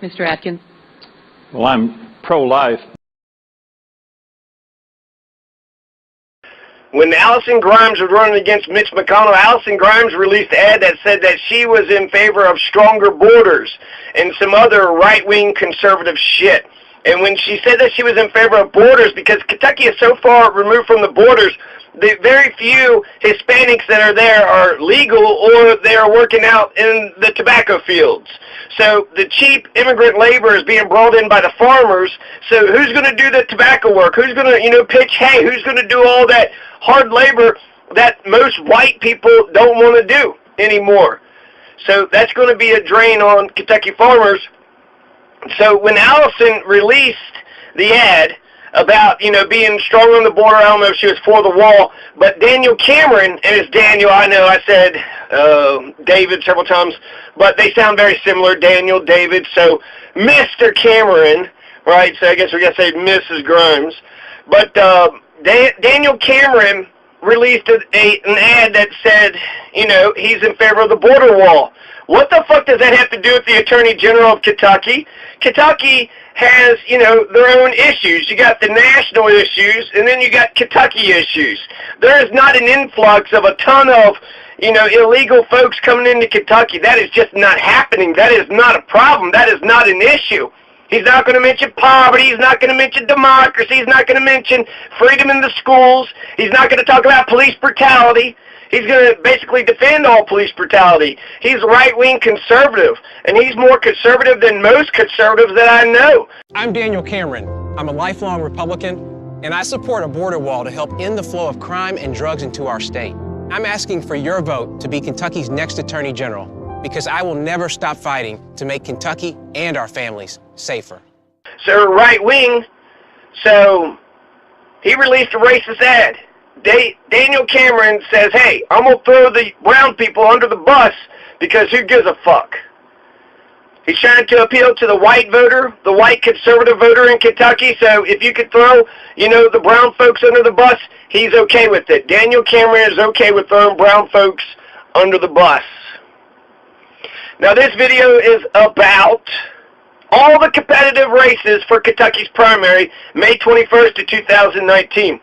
Mr. Atkins. Well, I'm pro-life. When Allison Grimes was running against Mitch McConnell, Allison Grimes released an ad that said that she was in favor of stronger borders and some other right-wing conservative shit. And when she said that she was in favor of borders, because Kentucky is so far removed from the borders, the very few Hispanics that are there are legal or they are working out in the tobacco fields. So the cheap immigrant labor is being brought in by the farmers. So who's going to do the tobacco work? Who's going to, pitch hay? Who's going to do all that hard labor that most white people don't want to do anymore? So that's going to be a drain on Kentucky farmers. So when Allison released the ad about, being strong on the border, I don't know if she was for the wall, but Daniel Cameron, and it's Daniel, I know I said David several times, but they sound very similar, Daniel, David, so Mr. Cameron, right, so I guess we got to say Mrs. Grimes, but Daniel Cameron released an ad that said, he's in favor of the border wall. What the fuck does that have to do with the Attorney General of Kentucky? Kentucky has, their own issues. You got the national issues, and then you got Kentucky issues. There is not an influx of a ton of, illegal folks coming into Kentucky. That is just not happening. That is not a problem. That is not an issue. He's not going to mention poverty. He's not going to mention democracy. He's not going to mention freedom in the schools. He's not going to talk about police brutality. He's going to basically defend all police brutality. He's right-wing conservative, and he's more conservative than most conservatives that I know. I'm Daniel Cameron. I'm a lifelong Republican, and I support a border wall to help end the flow of crime and drugs into our state. I'm asking for your vote to be Kentucky's next Attorney General, because I will never stop fighting to make Kentucky and our families safer. So right-wing, so he released a racist ad. Daniel Cameron says, hey, I'm going to throw the brown people under the bus because who gives a fuck? He's trying to appeal to the white voter, the white conservative voter in Kentucky, so if you could throw, the brown folks under the bus, he's okay with it. Daniel Cameron is okay with throwing brown folks under the bus. Now this video is about all the competitive races for Kentucky's primary, May 21st of 2019.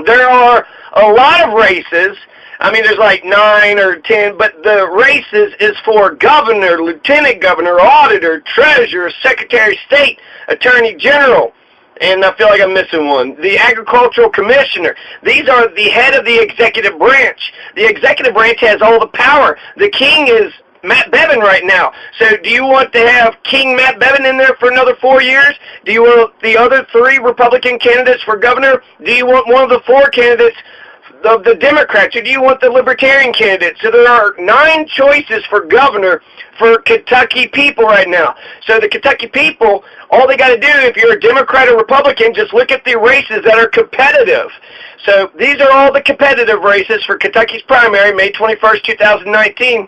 There are a lot of races. I mean, there's like 9 or 10, but the races is for governor, lieutenant governor, auditor, treasurer, secretary of state, attorney general, and I feel like I'm missing one. The agricultural commissioner. These are the head of the executive branch. The executive branch has all the power. The king is Matt Bevin right now. So do you want to have King Matt Bevin in there for another 4 years? Do you want the other 3 Republican candidates for governor? Do you want one of the 4 candidates of the Democrats? Or do you want the Libertarian candidate? So there are 9 choices for governor for Kentucky people right now. So the Kentucky people, all they got to do, if you're a Democrat or Republican, just look at the races that are competitive. So these are all the competitive races for Kentucky's primary, May 21st, 2019.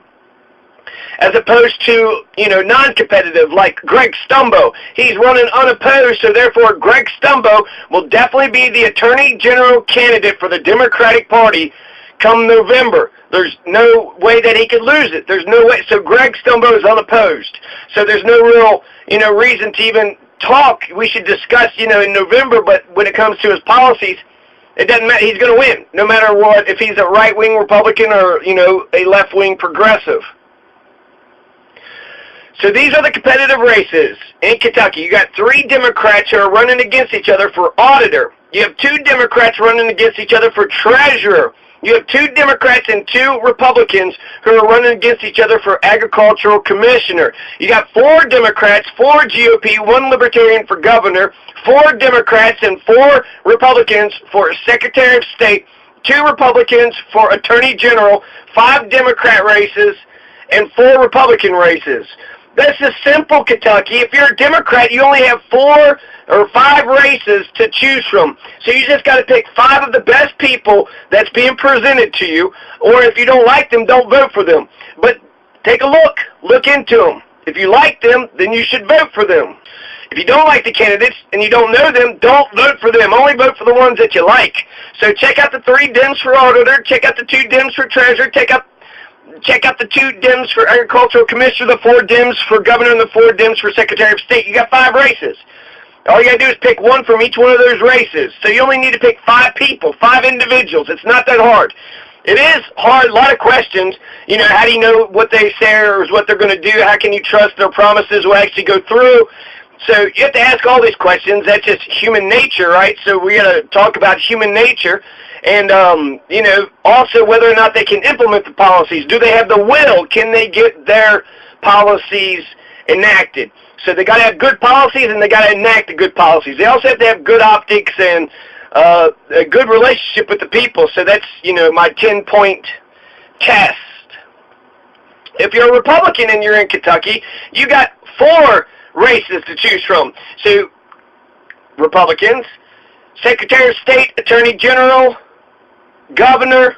As opposed to, non-competitive, like Greg Stumbo. He's running unopposed, so therefore Greg Stumbo will definitely be the Attorney General candidate for the Democratic Party come November. There's no way that he could lose it. There's no way. So Greg Stumbo is unopposed. So there's no real, reason to even talk. We should discuss, in November, but when it comes to his policies, it doesn't matter. He's going to win, no matter what, if he's a right-wing Republican or, a left-wing progressive. So these are the competitive races in Kentucky. You got 3 Democrats who are running against each other for auditor. You have 2 Democrats running against each other for treasurer. You have 2 Democrats and 2 Republicans who are running against each other for agricultural commissioner. You got 4 Democrats, 4 GOP, 1 Libertarian for governor, 4 Democrats and 4 Republicans for Secretary of State, 2 Republicans for Attorney General, 5 Democrat races, and 4 Republican races. That's just simple, Kentucky. If you're a Democrat, you only have 4 or 5 races to choose from. So you just got to pick 5 of the best people that's being presented to you, or if you don't like them, don't vote for them. But take a look. Look into them. If you like them, then you should vote for them. If you don't like the candidates and you don't know them, don't vote for them. Only vote for the ones that you like. So check out the 3 Dems for auditor. Check out the 2 Dems for treasurer. Check out check out the 2 Dems for agricultural commissioner, the 4 Dems for governor, and the 4 Dems for secretary of state. You got 5 races. All you got to do is pick one from each one of those races. So you only need to pick 5 people, 5 individuals. It's not that hard. It is hard, a lot of questions. You know, how do you know what they say or what they're going to do? How can you trust their promises will actually go through? So you have to ask all these questions. That's just human nature, right? So we got to talk about human nature and, you know, also whether or not they can implement the policies. Do they have the will? Can they get their policies enacted? So they got to have good policies and they got to enact the good policies. They also have to have good optics and a good relationship with the people. So that's, you know, my 10-point test. If you're a Republican and you're in Kentucky, you got 4 races to choose from. So Republicans, Secretary of State, Attorney General, Governor,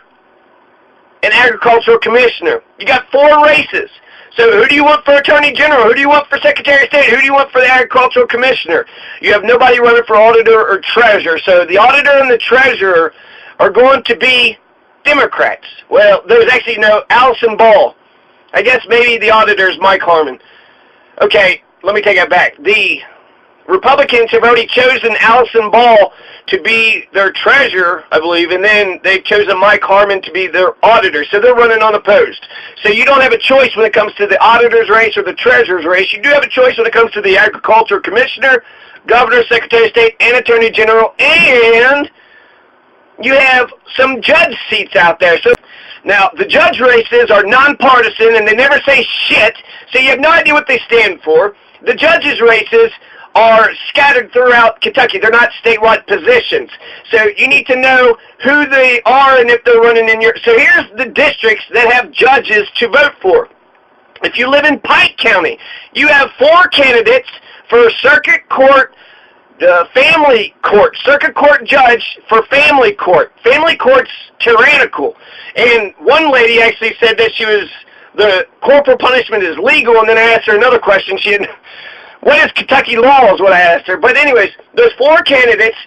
and Agricultural Commissioner. You got 4 races. So who do you want for Attorney General? Who do you want for Secretary of State? Who do you want for the Agricultural Commissioner? You have nobody running for Auditor or Treasurer. So the Auditor and the Treasurer are going to be Democrats. Well, there's actually no Allison Ball. I guess maybe the Auditor is Mike Harmon. Okay, let me take that back. The Republicans have already chosen Allison Ball to be their treasurer, I believe, and then they've chosen Mike Harmon to be their auditor. So they're running unopposed. So you don't have a choice when it comes to the auditor's race or the treasurer's race. You do have a choice when it comes to the agricultural commissioner, governor, secretary of state, and attorney general, and you have some judge seats out there. So now, the judge races are nonpartisan, and they never say shit, so you have no idea what they stand for. The judges' races are scattered throughout Kentucky. They're not statewide positions. So you need to know who they are and if they're running in your... So here's the districts that have judges to vote for. If you live in Pike County, you have 4 candidates for circuit court, family court, circuit court judge for family court. Family court's tyrannical. And one lady actually said that the corporal punishment is legal, and then I asked her another question. She had... What is Kentucky law is what I asked her. But anyways, those 4 candidates,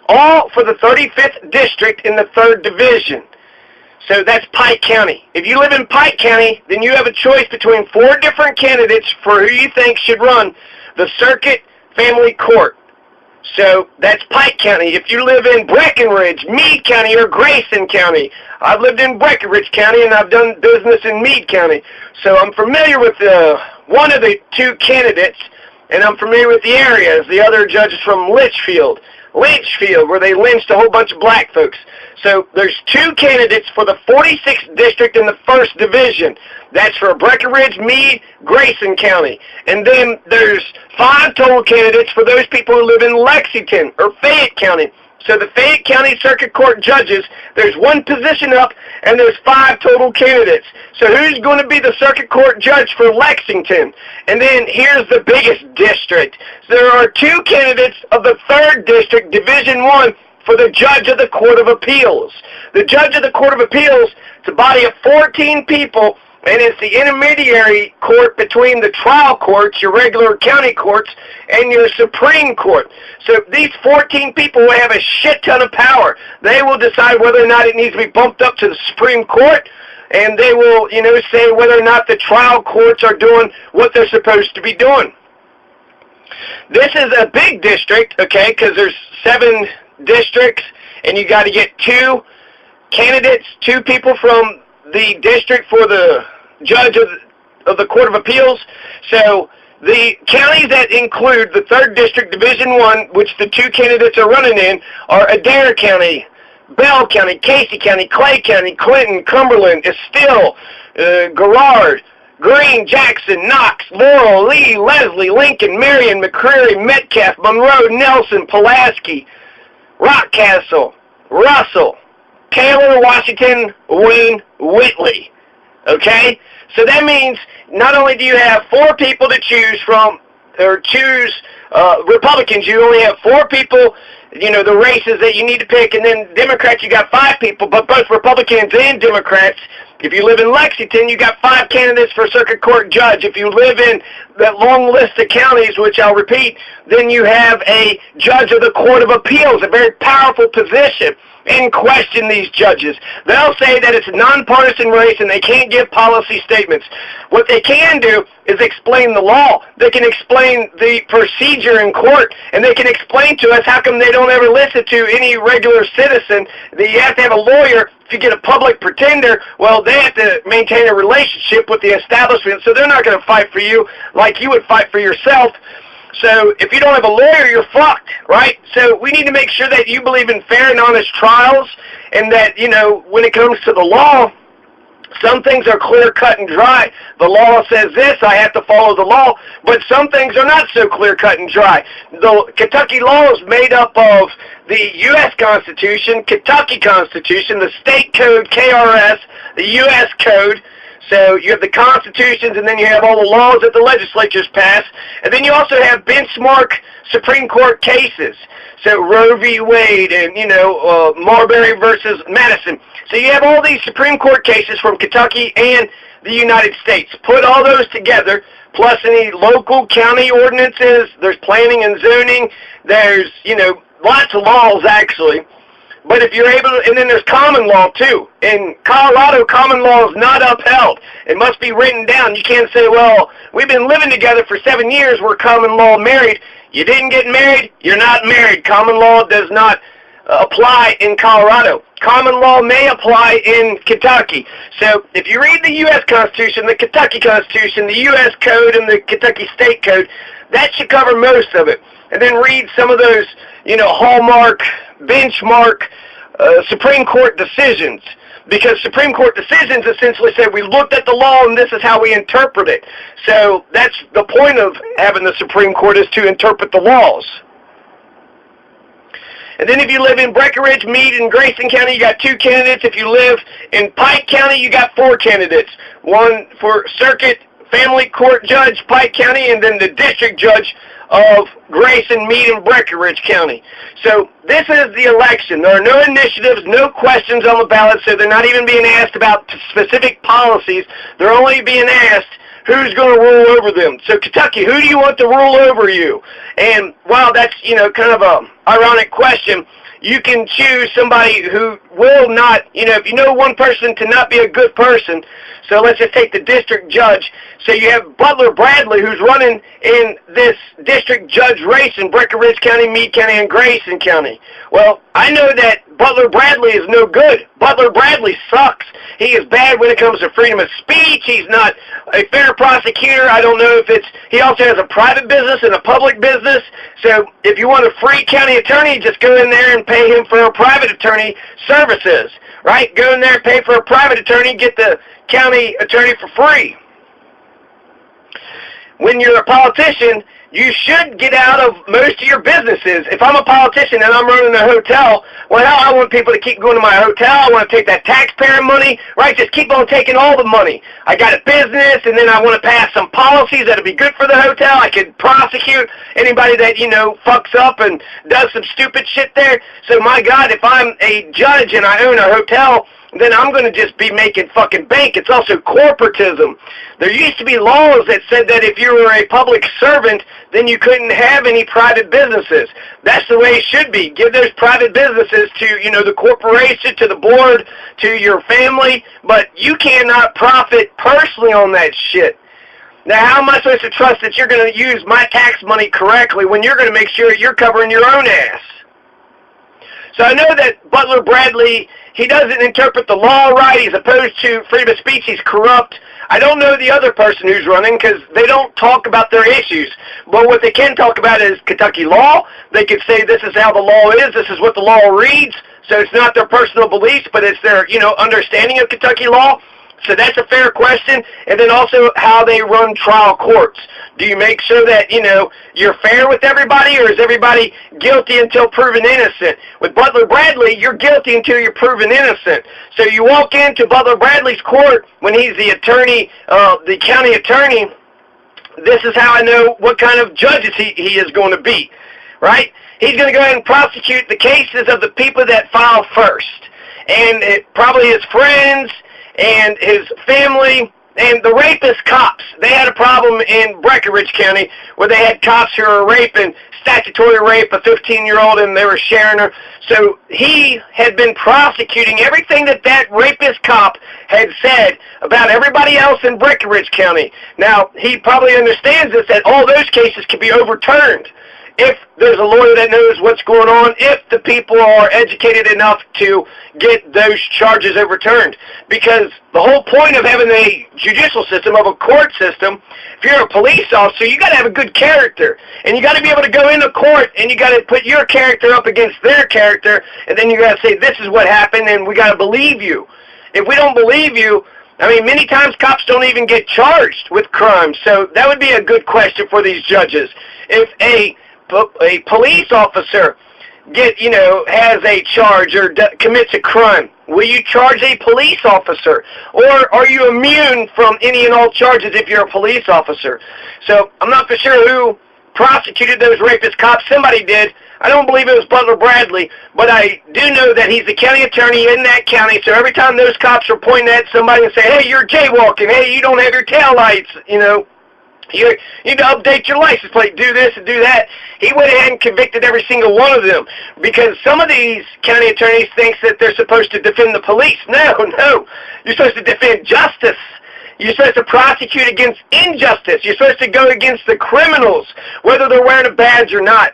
all for the 35th district in the 3rd division. So that's Pike County. If you live in Pike County, then you have a choice between 4 different candidates for who you think should run the circuit family court. So that's Pike County. If you live in Breckenridge, Meade County, or Grayson County, I've lived in Breckenridge County and I've done business in Meade County. So I'm familiar with one of the 2 candidates. And I'm familiar with the areas. The other judge is from Litchfield, where they lynched a whole bunch of black folks. So there's 2 candidates for the 46th district in the 1st division. That's for Breckenridge, Meade, Grayson County. And then there's 5 total candidates for those people who live in Lexington or Fayette County. So the Fayette County Circuit Court judges, there's 1 position up, and there's 5 total candidates. So who's going to be the Circuit Court judge for Lexington? And then here's the biggest district. So there are 2 candidates of the 3rd District, Division 1, for the judge of the Court of Appeals. The judge of the Court of Appeals, it's a body of 14 people, and it's the intermediary court between the trial courts, your regular county courts, and your Supreme Court. So these 14 people will have a shit ton of power. They will decide whether or not it needs to be bumped up to the Supreme Court, and they will, you know, say whether or not the trial courts are doing what they're supposed to be doing. This is a big district, okay, because there's 7 districts, and you got to get 2 candidates, 2 people from the district for the judge of the Court of Appeals. So the counties that include the 3rd District, Division 1, which the 2 candidates are running in, are Adair County, Bell County, Casey County, Clay County, Clinton, Cumberland, Estill, Garrard, Greene, Jackson, Knox, Laurel, Lee, Leslie, Lincoln, Marion, McCreary, Metcalf, Monroe, Nelson, Pulaski, Rockcastle, Russell, Taylor, Washington, Wayne, Whitley. Okay? So that means not only do you have 4 people to choose from, or choose Republicans, you only have 4 people, you know, the races that you need to pick, and then Democrats, you got 5 people, but both Republicans and Democrats. If you live in Lexington, you got 5 candidates for circuit court judge. If you live in that long list of counties, which I'll repeat, then you have a judge of the Court of Appeals, a very powerful position. and question these judges. They'll say that it's a nonpartisan race and they can't give policy statements. What they can do is explain the law. They can explain the procedure in court, and they can explain to us how come they don't ever listen to any regular citizen. That you have to have a lawyer. If you get a public pretender, well, they have to maintain a relationship with the establishment, so they're not going to fight for you like you would fight for yourself. So if you don't have a lawyer, you're fucked, right? So we need to make sure that you believe in fair and honest trials, and that, you know, when it comes to the law, some things are clear, cut, and dry. The law says this, I have to follow the law, but some things are not so clear, cut, and dry. The Kentucky law is made up of the U.S. Constitution, Kentucky Constitution, the state code, KRS, the U.S. code. So you have the constitutions, and then you have all the laws that the legislatures pass, and then you also have benchmark Supreme Court cases. So Roe v. Wade and, you know, Marbury versus Madison. So you have all these Supreme Court cases from Kentucky and the United States. Put all those together, plus any local county ordinances. There's planning and zoning. There's, you know, lots of laws, actually. But if you're able to, and then there's common law, too. In Colorado, common law is not upheld. It must be written down. You can't say, well, we've been living together for 7 years, we're common law married. You didn't get married, you're not married. Common law does not apply in Colorado. Common law may apply in Kentucky. So if you read the U.S. Constitution, the Kentucky Constitution, the U.S. Code, and the Kentucky State Code, that should cover most of it. And then read some of those, you know, hallmark, benchmark Supreme Court decisions, because Supreme Court decisions essentially say we looked at the law and this is how we interpret it. So that's the point of having the Supreme Court, is to interpret the laws. And then if you live in Breckinridge, Meade, and Grayson County, you got 2 candidates. If you live in Pike County, you got 4 candidates. One for Circuit Family Court Judge, Pike County, and then the District Judge of Grayson, Meade, and Breckinridge County. So this is the election. There are no initiatives, no questions on the ballot, so they're not even being asked about specific policies. They're only being asked who's going to rule over them. So Kentucky, who do you want to rule over you? And while that's, you know, kind of a ironic question, you can choose somebody who will not, you know, if you know one person to not be a good person. So let's just take the district judge. So you have Butler Bradley, who's running in this district judge race in Breckinridge County, Meade County, and Grayson County. Well, I know that Butler Bradley is no good. Butler Bradley sucks. He is bad when it comes to freedom of speech. He's not a fair prosecutor. I don't know if it's, he also has a private business and a public business. So if you want a free county attorney, just go in there and pay him for a private attorney services, right? Go in there and pay for a private attorney, get the county attorney for free. When you're a politician, you should get out of most of your businesses. If I'm a politician and I'm running a hotel, well, hell, I want people to keep going to my hotel. I want to take that taxpayer money, right? Just keep on taking all the money. I got a business, and then I want to pass some policies that'll be good for the hotel. I could prosecute anybody that, you know, fucks up and does some stupid shit there. So, my God, if I'm a judge and I own a hotel, then I'm going to just be making fucking bank. It's also corporatism. There used to be laws that said that if you were a public servant, then you couldn't have any private businesses. That's the way it should be. Give those private businesses to, you know, the corporation, to the board, to your family, but you cannot profit personally on that shit. Now, how am I supposed to trust that you're going to use my tax money correctly when you're going to make sure you're covering your own ass? So I know that Butler Bradley, he doesn't interpret the law right. He's opposed to freedom of speech. He's corrupt. I don't know the other person who's running because they don't talk about their issues. But what they can talk about is Kentucky law. They could say this is how the law is. This is what the law reads. So it's not their personal beliefs, but it's their, you know, understanding of Kentucky law. So that's a fair question. And then also how they run trial courts. Do you make sure that, you know, you're fair with everybody, or is everybody guilty until proven innocent? With Butler Bradley, you're guilty until you're proven innocent. So you walk into Butler Bradley's court when he's the attorney, the county attorney, this is how I know what kind of judges he is going to be, right? He's going to go ahead and prosecute the cases of the people that file first. And probably his friends and his family And the rapist cops, they had a problem in Breckinridge County where they had cops who were raping, statutory rape, a 15-year-old, and they were sharing her. So he had been prosecuting everything that that rapist cop had said about everybody else in Breckinridge County. Now, he probably understands this, that all those cases can be overturned if there's a lawyer that knows what's going on, if the people are educated enough to get those charges overturned. Because the whole point of having a judicial system, of a court system, if you're a police officer, you got to have a good character. And you got to be able to go into court, and you got to put your character up against their character, and then you got to say, this is what happened, and we got to believe you. If we don't believe you, I mean, many times cops don't even get charged with crimes. So that would be a good question for these judges. If a police officer has a charge or commits a crime, will you charge a police officer? Or are you immune from any and all charges if you're a police officer? So I'm not for sure who prosecuted those rapist cops. Somebody did. I don't believe it was Butler Bradley, but I do know that he's the county attorney in that county, so every time those cops are pointing at somebody and say, hey, you're jaywalking, hey, you don't have your taillights, you need to update your license plate, do this and do that. He went ahead and convicted every single one of them, because some of these county attorneys think that they're supposed to defend the police. No. You're supposed to defend justice. You're supposed to prosecute against injustice. You're supposed to go against the criminals, whether they're wearing a badge or not.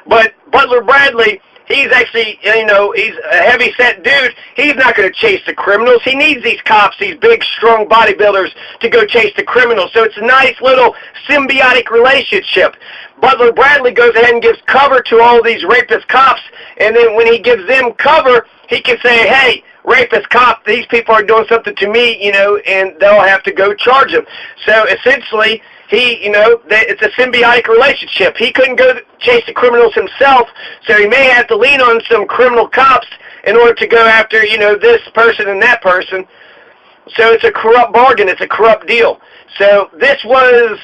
But Butler Bradley, he's actually, he's a heavy-set dude. He's not going to chase the criminals. He needs these cops, these big, strong bodybuilders, to go chase the criminals. So it's a nice little symbiotic relationship. Butler Bradley goes ahead and gives cover to all these rapist cops, and then when he gives them cover, he can say, hey, rapist cop, these people are doing something to me, and they'll have to go charge them. So essentially, it's a symbiotic relationship. He couldn't go chase the criminals himself, so he may have to lean on some criminal cops in order to go after, this person and that person. So it's a corrupt bargain. It's a corrupt deal. So this was,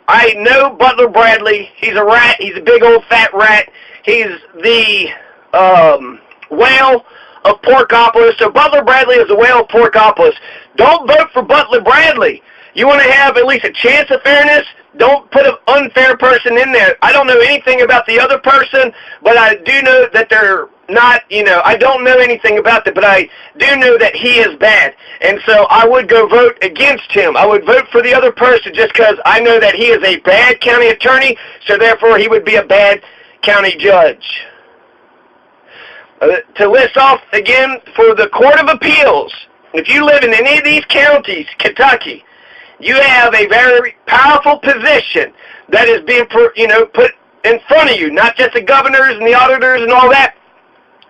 I know Butler Bradley. He's a rat. He's a big old fat rat. He's the whale of Porkopolis. So Butler Bradley is the whale of Porkopolis. Don't vote for Butler Bradley. You want to have at least a chance of fairness? Don't put an unfair person in there. I don't know anything about the other person, but I do know that they're not, I don't know anything about that, but I do know that he is bad. And so I would go vote against him. I would vote for the other person just because I know that he is a bad county attorney, so therefore he would be a bad county judge. To list off again, for the Court of Appeals, if you live in any of these counties, Kentucky, you have a very powerful position that is being, put in front of you, not just the governors and the auditors and all that,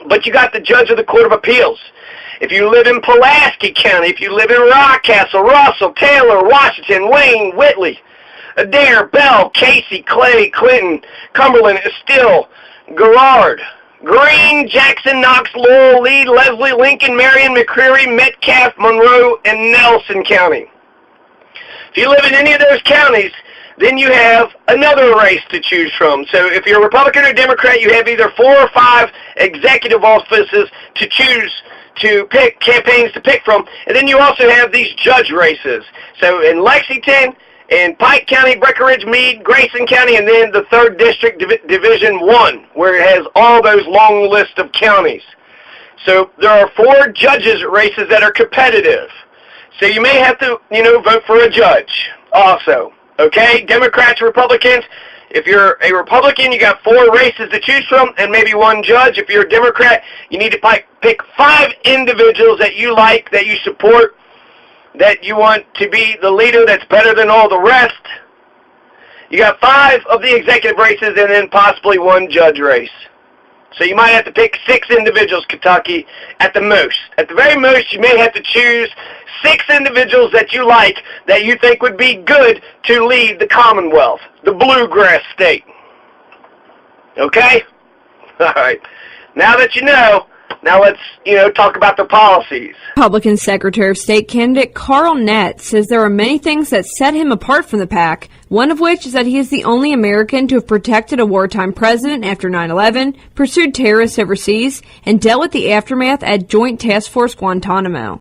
but you got the judge of the Court of Appeals. If you live in Pulaski County, if you live in Rockcastle, Russell, Taylor, Washington, Wayne, Whitley, Adair, Bell, Casey, Clay, Clinton, Cumberland, Estill, Garrard, Greene, Jackson, Knox, Laurel, Lee, Leslie, Lincoln, Marion, McCreary, Metcalf, Monroe, and Nelson County. If you live in any of those counties, then you have another race to choose from. So if you're a Republican or Democrat, you have either 4 or 5 executive offices to choose to pick, campaigns to pick from, and then you also have these judge races. So in Lexington, in Pike County, Breckinridge, Meade, Grayson County, and then the 3rd District, Division 1, where it has all those long lists of counties. So there are 4 judges races that are competitive. So you may have to, vote for a judge also. Okay? Democrats, Republicans. If you're a Republican, you got 4 races to choose from and maybe 1 judge. If you're a Democrat, you need to pick 5 individuals that you like, that you support, that you want to be the leader that's better than all the rest. You got 5 of the executive races and then possibly 1 judge race. So you might have to pick 6 individuals, Kentucky, at the most. At the very most, you may have to choose 6 individuals that you like, that you think would be good to lead the Commonwealth, the bluegrass state. Okay? All right. Now that you know, now let's, talk about the policies. Republican Secretary of State candidate Carl Nett says there are many things that set him apart from the pack, one of which is that he is the only American to have protected a wartime president after 9/11, pursued terrorists overseas, and dealt with the aftermath at Joint Task Force Guantanamo.